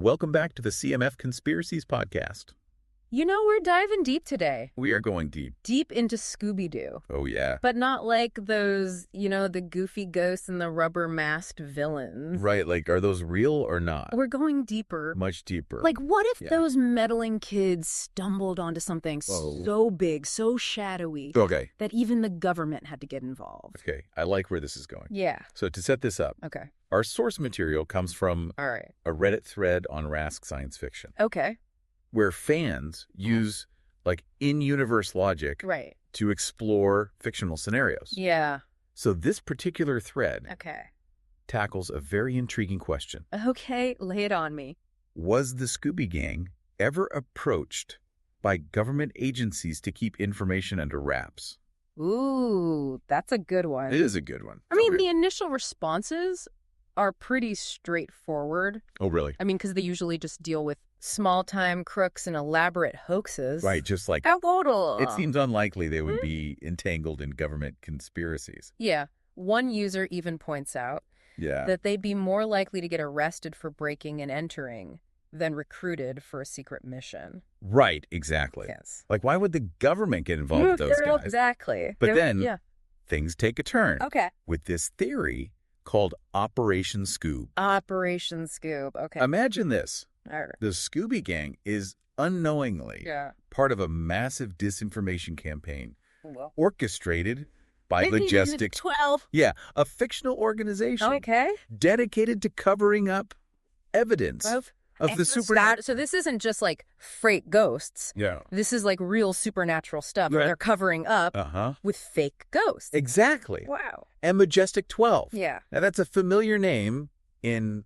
Welcome back to the CMF Conspiracies podcast. You know, we're diving deep today. We are going deep. Deep into Scooby-Doo. Oh, yeah. But not like those, the goofy ghosts and the rubber-masked villains. Right, like, are those real or not? We're going deeper. Much deeper. Like, what if those meddling kids stumbled onto something so big, so shadowy, Okay. that even the government had to get involved? Okay, I like where this is going. Yeah. So to set this up, Okay. our source material comes from All right. a Reddit thread on Rask Science Fiction, Okay. where fans use, like, in-universe logic Right. to explore fictional scenarios. Yeah. So this particular thread Okay. tackles a very intriguing question. Okay, lay it on me. Was the Scooby Gang ever approached by government agencies to keep information under wraps? Ooh, that's a good one. It is a good one. I mean, the initial responses are pretty straightforward. Oh, really? I mean, because they usually just deal with small-time crooks and elaborate hoaxes. Right, just like it seems unlikely they would be entangled in government conspiracies. Yeah. One user even points out that they'd be more likely to get arrested for breaking and entering than recruited for a secret mission. Right, exactly. Yes. Like, why would the government get involved with those guys? Exactly. But then things take a turn. Okay. With this theory called Operation Scoob. Operation Scoob. Okay. Imagine this. All right. The Scooby Gang is unknowingly part of a massive disinformation campaign orchestrated by Majestic 12. Yeah, a fictional organization dedicated to covering up evidence of the supernatural. So this isn't just like fake ghosts. Yeah. This is like real supernatural stuff that they're covering up with fake ghosts. Exactly. Wow. And Majestic 12. Yeah. Now, that's a familiar name in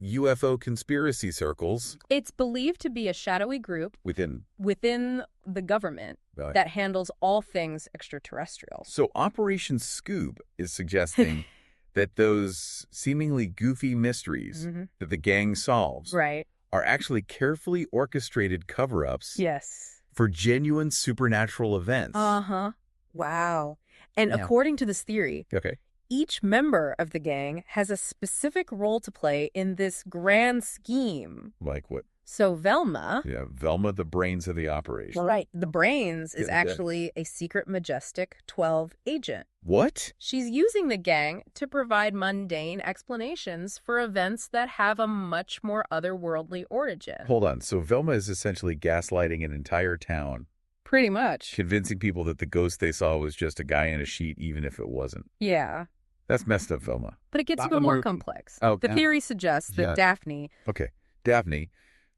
UFO conspiracy circles. It's believed to be a shadowy group within the government that handles all things extraterrestrial. So Operation Scoob is suggesting that those seemingly goofy mysteries that the gang solves are actually carefully orchestrated cover-ups for genuine supernatural events. Wow. And according to this theory, each member of the gang has a specific role to play in this grand scheme. Like what? So Velma... Yeah, Velma, the brains of the operation. Right. The brains is actually a secret Majestic 12 agent. What? She's using the gang to provide mundane explanations for events that have a much more otherworldly origin. Hold on. So Velma is essentially gaslighting an entire town. Pretty much. Convincing people that the ghost they saw was just a guy in a sheet, even if it wasn't. Yeah. That's messed up, Velma. But it gets even more complex. The theory suggests that Daphne... Okay. Daphne,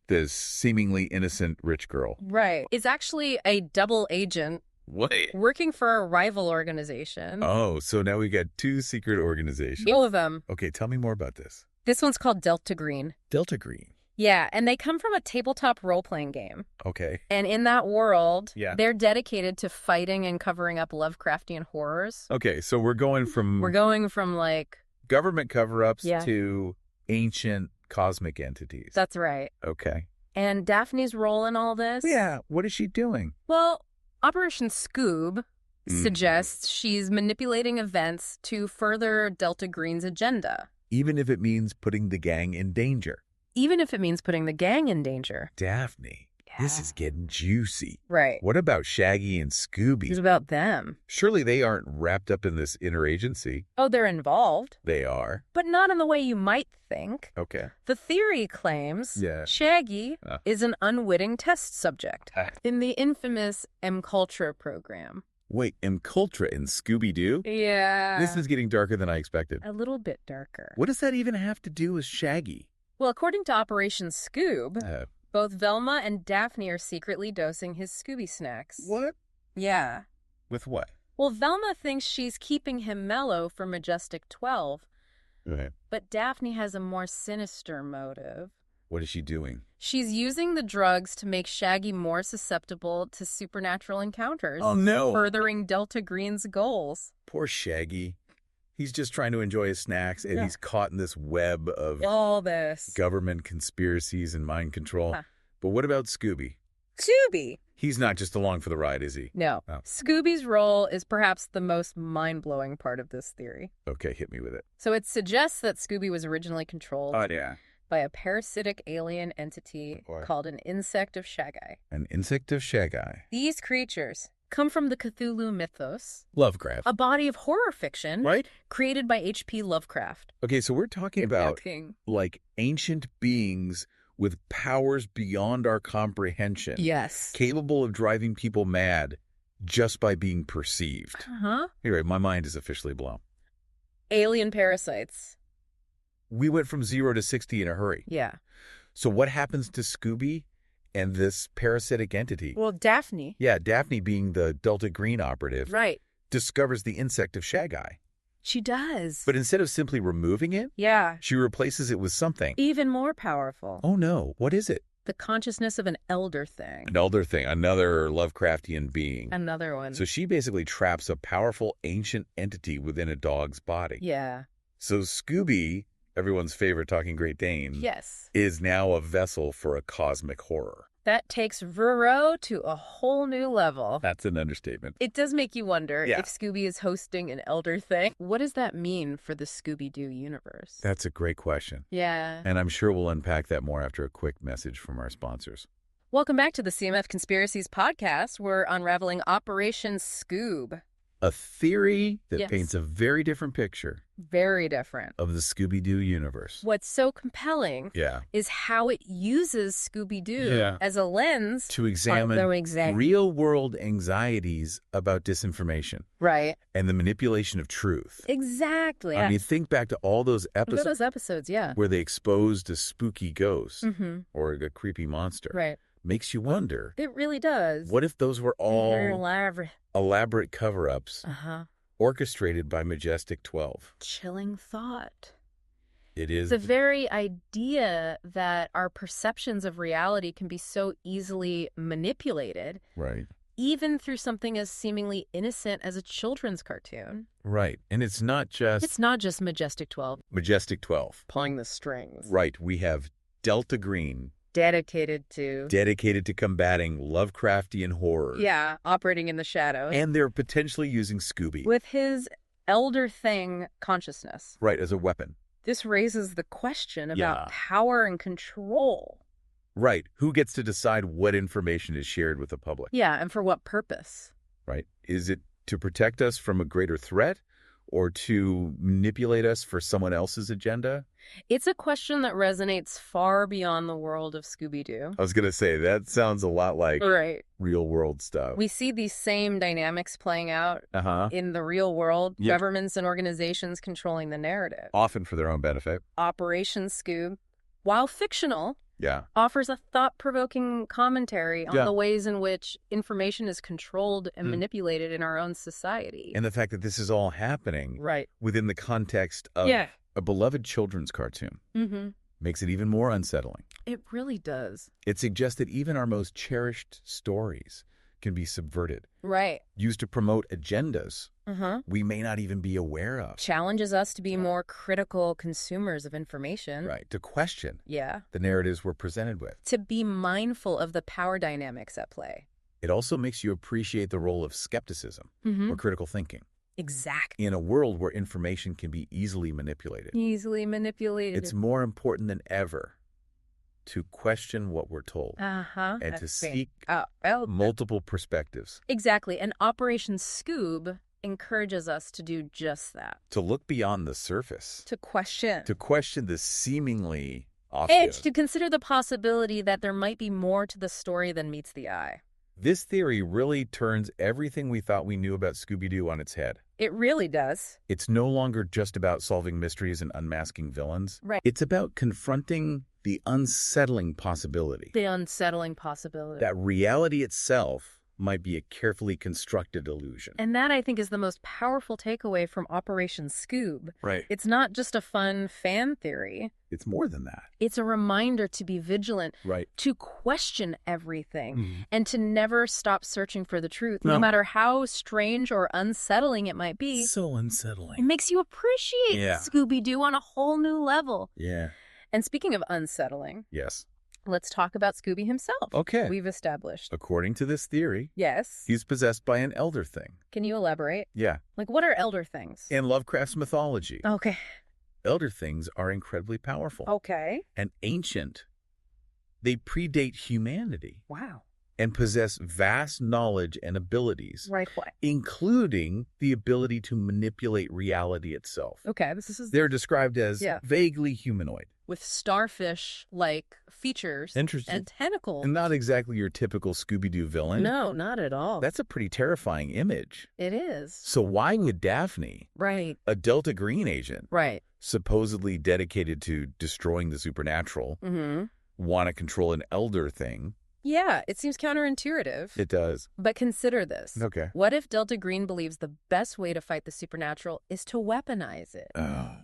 this seemingly innocent rich girl. Right. Is actually a double agent. What? Working for a rival organization. Oh, so now we got two secret organizations. All of them. Okay, tell me more about this. This one's called Delta Green. Delta Green. Yeah, and they come from a tabletop role-playing game. Okay. And in that world, they're dedicated to fighting and covering up Lovecraftian horrors. Okay, so we're going from like... government cover-ups to ancient cosmic entities. That's right. Okay. And Daphne's role in all this? Yeah, what is she doing? Well, Operation Scoob suggests she's manipulating events to further Delta Green's agenda. Even if it means putting the gang in danger. Even if it means putting the gang in danger. Daphne, this is getting juicy. Right. What about Shaggy and Scooby? What about them? Surely they aren't wrapped up in this interagency. Oh, they're involved. They are. But not in the way you might think. Okay. The theory claims Shaggy is an unwitting test subject in the infamous MKultra program. Wait, MKultra in Scooby-Doo? Yeah. This is getting darker than I expected. A little bit darker. What does that even have to do with Shaggy? Well, according to Operation Scoob, both Velma and Daphne are secretly dosing his Scooby snacks. What? Yeah. With what? Well, Velma thinks she's keeping him mellow for Majestic 12. Right. But Daphne has a more sinister motive. What is she doing? She's using the drugs to make Shaggy more susceptible to supernatural encounters. Oh, no. Furthering Delta Green's goals. Poor Shaggy. He's just trying to enjoy his snacks, and he's caught in this web of all this government conspiracies and mind control. But what about Scooby? Scooby? He's not just along for the ride, is he? No. Oh. Scooby's role is perhaps the most mind-blowing part of this theory. Okay, hit me with it. So it suggests that Scooby was originally controlled by a parasitic alien entity called an insect of Shaggy. An insect of Shaggy. These creatures come from the Cthulhu mythos. Lovecraft. A body of horror fiction, right? Created by H.P. Lovecraft. Okay, so we're talking about like ancient beings with powers beyond our comprehension. Yes. Capable of driving people mad just by being perceived. Anyway, my mind is officially blown. Alien parasites. We went from 0 to 60 in a hurry. Yeah. So what happens to Scooby and this parasitic entity? Well, Daphne. Yeah, Daphne, being the Delta Green operative, right, discovers the insect of Shaggy. She does. But instead of simply removing it, she replaces it with something even more powerful. Oh no, what is it? The consciousness of an elder thing. An elder thing, another Lovecraftian being. Another one. So she basically traps a powerful ancient entity within a dog's body. Yeah. So Scooby, everyone's favorite talking Great Dane, is now a vessel for a cosmic horror. That takes Ruro to a whole new level. That's an understatement. It does make you wonder if Scooby is hosting an elder thing. What does that mean for the Scooby-Doo universe? That's a great question. Yeah. And I'm sure we'll unpack that more after a quick message from our sponsors. Welcome back to the CMF Conspiracies podcast. We're unraveling Operation Scoob. A theory that paints a very different picture. Very different. Of the Scooby-Doo universe. What's so compelling is how it uses Scooby-Doo as a lens to examine real-world anxieties about disinformation. Right. And the manipulation of truth. Exactly. I mean, think back to all those episodes. Those episodes, where they exposed a spooky ghost or a creepy monster. Right. Makes you wonder. It really does. What if those were all elaborate cover-ups orchestrated by Majestic 12? Chilling thought. It is. The very idea that our perceptions of reality can be so easily manipulated. Right. Even through something as seemingly innocent as a children's cartoon. Right. And it's not just Majestic 12. Majestic 12. Pulling the strings. Right. We have Delta Green. Dedicated to combating Lovecraftian horror. Yeah, operating in the shadows. And they're potentially using Scooby. With his elder thing consciousness. Right, as a weapon. This raises the question about power and control. Right. Who gets to decide what information is shared with the public? Yeah, and for what purpose? Right. Is it to protect us from a greater threat or to manipulate us for someone else's agenda? It's a question that resonates far beyond the world of Scooby-Doo. I was going to say, that sounds a lot like real world stuff. We see these same dynamics playing out in the real world. Yep. Governments and organizations controlling the narrative. Often for their own benefit. Operation Scoob, while fictional, offers a thought-provoking commentary on the ways in which information is controlled and manipulated in our own society. And the fact that this is all happening within the context of a beloved children's cartoon makes it even more unsettling. It really does. It suggests that even our most cherished stories can be subverted. Right. Used to promote agendas we may not even be aware of. Challenges us to be more critical consumers of information. Right. To question the narratives we're presented with. To be mindful of the power dynamics at play. It also makes you appreciate the role of skepticism or critical thinking. Exactly. In a world where information can be easily manipulated. It's more important than ever to question what we're told and to seek multiple perspectives. Exactly. And Operation Scoob encourages us to do just that. To look beyond the surface. To question. To question the seemingly obvious. To consider the possibility that there might be more to the story than meets the eye. This theory really turns everything we thought we knew about Scooby-Doo on its head. It really does. It's no longer just about solving mysteries and unmasking villains. Right. It's about confronting the unsettling possibility. That reality itself might be a carefully constructed illusion. And that, I think, is the most powerful takeaway from Operation Scoob. Right. It's not just a fun fan theory. It's more than that. It's a reminder to be vigilant, to question everything, and to never stop searching for the truth, no matter how strange or unsettling it might be. So unsettling. It makes you appreciate Scooby-Doo on a whole new level. Yeah. And speaking of unsettling. Yes. Let's talk about Scooby himself. Okay. We've established. According to this theory. Yes. He's possessed by an elder thing. Can you elaborate? Yeah. Like, what are elder things? In Lovecraft's mythology. Okay. elder things are incredibly powerful. Okay. And ancient. They predate humanity. Wow. And possess vast knowledge and abilities. Right. What? Including the ability to manipulate reality itself. Okay. They're described as vaguely humanoid. With starfish-like features and tentacles. And not exactly your typical Scooby-Doo villain. No, not at all. That's a pretty terrifying image. It is. So why would Daphne, a Delta Green agent, supposedly dedicated to destroying the supernatural, want to control an elder thing? Yeah, it seems counterintuitive. It does. But consider this. Okay. What if Delta Green believes the best way to fight the supernatural is to weaponize it?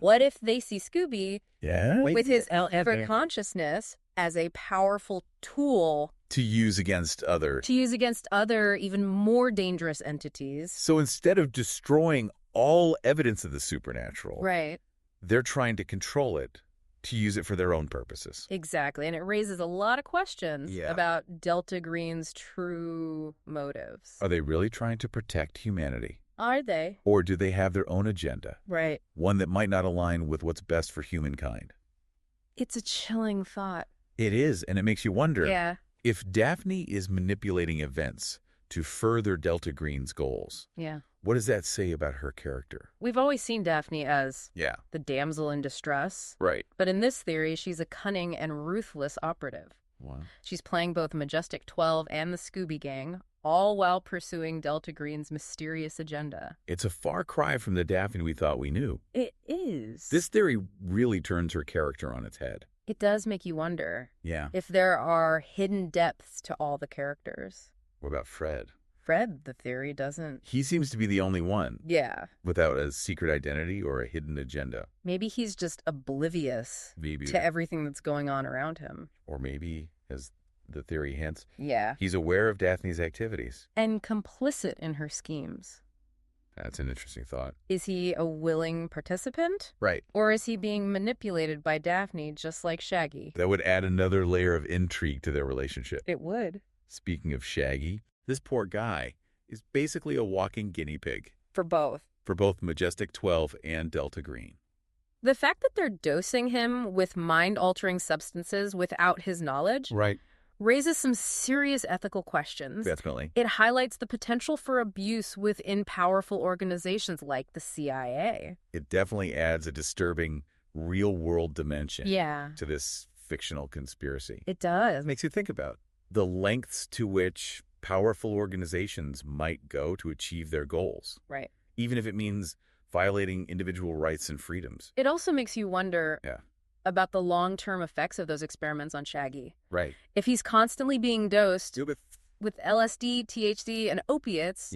What if they see Scooby with his elder consciousness as a powerful tool to use against other even more dangerous entities? So instead of destroying all evidence of the supernatural, they're trying to control it. To use it for their own purposes. Exactly. And it raises a lot of questions about Delta Green's true motives. Are they really trying to protect humanity? Are they? Or do they have their own agenda? Right. One that might not align with what's best for humankind. It's a chilling thought. It is, and it makes you wonder if Daphne is manipulating events to further Delta Green's goals. What does that say about her character? We've always seen Daphne as the damsel in distress. Right. But in this theory, she's a cunning and ruthless operative. Wow. She's playing both Majestic 12 and the Scooby Gang, all while pursuing Delta Green's mysterious agenda. It's a far cry from the Daphne we thought we knew. It is. This theory really turns her character on its head. It does make you wonder if there are hidden depths to all the characters. What about Fred? Fred, the theory doesn't. He seems to be the only one. Yeah. Without a secret identity or a hidden agenda. Maybe he's just oblivious to everything that's going on around him. Or maybe, as the theory hints, he's aware of Daphne's activities. And complicit in her schemes. That's an interesting thought. Is he a willing participant? Right. Or is he being manipulated by Daphne just like Shaggy? That would add another layer of intrigue to their relationship. It would. Speaking of Shaggy, this poor guy is basically a walking guinea pig. For both. For both Majestic 12 and Delta Green. The fact that they're dosing him with mind-altering substances without his knowledge raises some serious ethical questions. Definitely. It highlights the potential for abuse within powerful organizations like the CIA. It definitely adds a disturbing real-world dimension to this fictional conspiracy. It does. It makes you think about the lengths to which powerful organizations might go to achieve their goals. Right. Even if it means violating individual rights and freedoms. It also makes you wonder about the long-term effects of those experiments on Shaggy. Right. If he's constantly being dosed with LSD, THC, and opiates,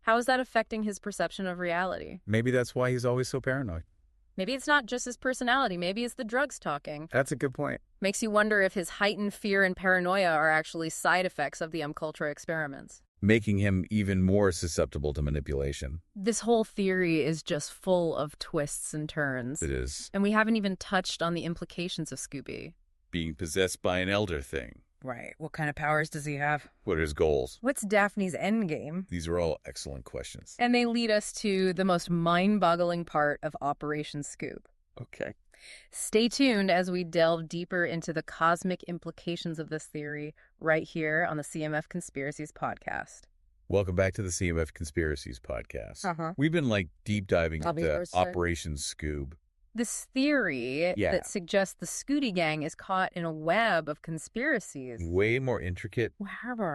how is that affecting his perception of reality? Maybe that's why he's always so paranoid. Maybe it's not just his personality. Maybe it's the drugs talking. That's a good point. Makes you wonder if his heightened fear and paranoia are actually side effects of the Ultra experiments. Making him even more susceptible to manipulation. This whole theory is just full of twists and turns. It is. And we haven't even touched on the implications of Scooby. Being possessed by an elder thing. Right. What kind of powers does he have? What are his goals? What's Daphne's endgame? These are all excellent questions. And they lead us to the most mind-boggling part of Operation Scoop. Okay. Stay tuned as we delve deeper into the cosmic implications of this theory right here on the CMF Conspiracies podcast. Welcome back to the CMF Conspiracies podcast. We've been deep diving into Operation Scoob. This theory that suggests the Scooby Gang is caught in a web of conspiracies. Way more intricate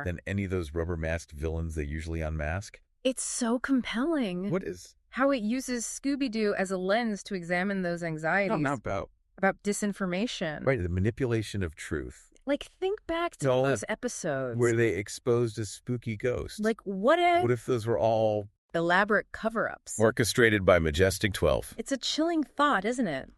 than any of those rubber-masked villains they usually unmask. It's so compelling. What is? How it uses Scooby-Doo as a lens to examine those anxieties. Not about disinformation. Right, the manipulation of truth. Think back to those episodes. Where they exposed a spooky ghost. What if those were all elaborate cover-ups? Orchestrated by Majestic 12. It's a chilling thought, isn't it?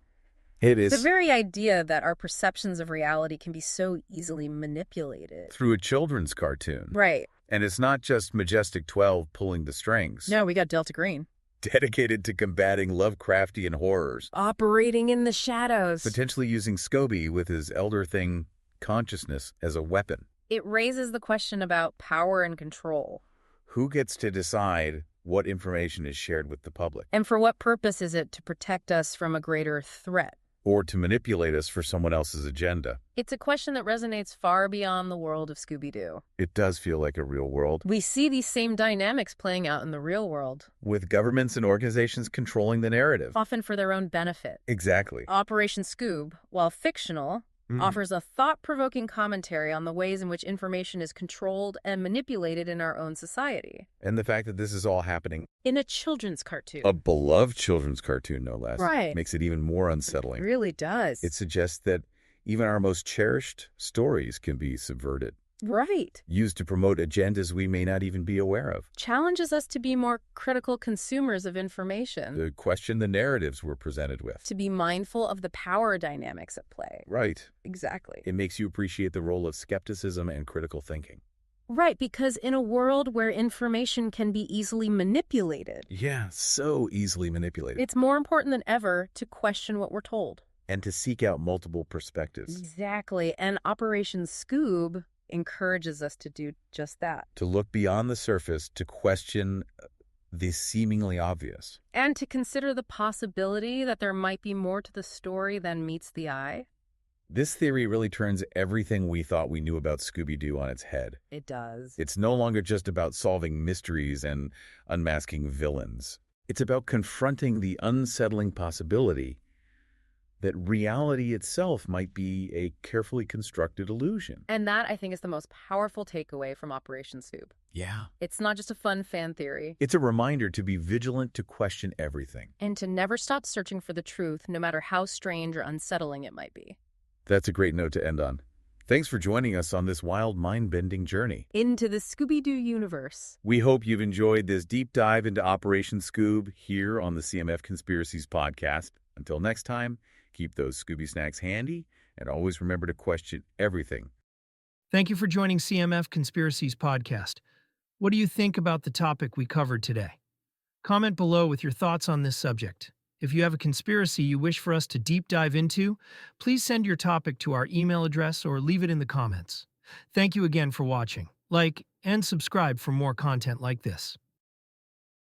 It is. The very idea that our perceptions of reality can be so easily manipulated. Through a children's cartoon. Right. And it's not just Majestic 12 pulling the strings. No, we got Delta Green. Dedicated to combating Lovecraftian horrors. Operating in the shadows. Potentially using Scooby with his elder thing consciousness as a weapon. It raises the question about power and control. Who gets to decide what information is shared with the public. And for what purpose is it to protect us from a greater threat? Or to manipulate us for someone else's agenda. It's a question that resonates far beyond the world of Scooby-Doo. It does feel like a real world. We see these same dynamics playing out in the real world. With governments and organizations controlling the narrative. Often for their own benefit. Exactly. Operation Scoob, while fictional, offers a thought-provoking commentary on the ways in which information is controlled and manipulated in our own society. And the fact that this is all happening in a children's cartoon. A beloved children's cartoon, no less. Right. Makes it even more unsettling. It really does. It suggests that even our most cherished stories can be subverted. Right. Used to promote agendas we may not even be aware of. Challenges us to be more critical consumers of information. To question the narratives we're presented with. To be mindful of the power dynamics at play. Right. Exactly. It makes you appreciate the role of skepticism and critical thinking. Right, because in a world where information can be easily manipulated. Yeah, so easily manipulated. It's more important than ever to question what we're told. And to seek out multiple perspectives. Exactly. And Operation Scoob encourages us to do just that. To look beyond the surface, to question the seemingly obvious. And to consider the possibility that there might be more to the story than meets the eye. This theory really turns everything we thought we knew about Scooby-Doo on its head. It does. It's no longer just about solving mysteries and unmasking villains. It's about confronting the unsettling possibility that reality itself might be a carefully constructed illusion. And that, I think, is the most powerful takeaway from Operation Scoob. Yeah. It's not just a fun fan theory. It's a reminder to be vigilant, to question everything. And to never stop searching for the truth, no matter how strange or unsettling it might be. That's a great note to end on. Thanks for joining us on this wild, mind-bending journey into the Scooby-Doo universe. We hope you've enjoyed this deep dive into Operation Scoob here on the CMF Conspiracies podcast. Until next time, keep those Scooby snacks handy and always remember to question everything. Thank you for joining CMF Conspiracies podcast. What do you think about the topic we covered today? Comment below with your thoughts on this subject. If you have a conspiracy you wish for us to deep dive into, please send your topic to our email address or leave it in the comments. Thank you again for watching. Like and subscribe for more content like this.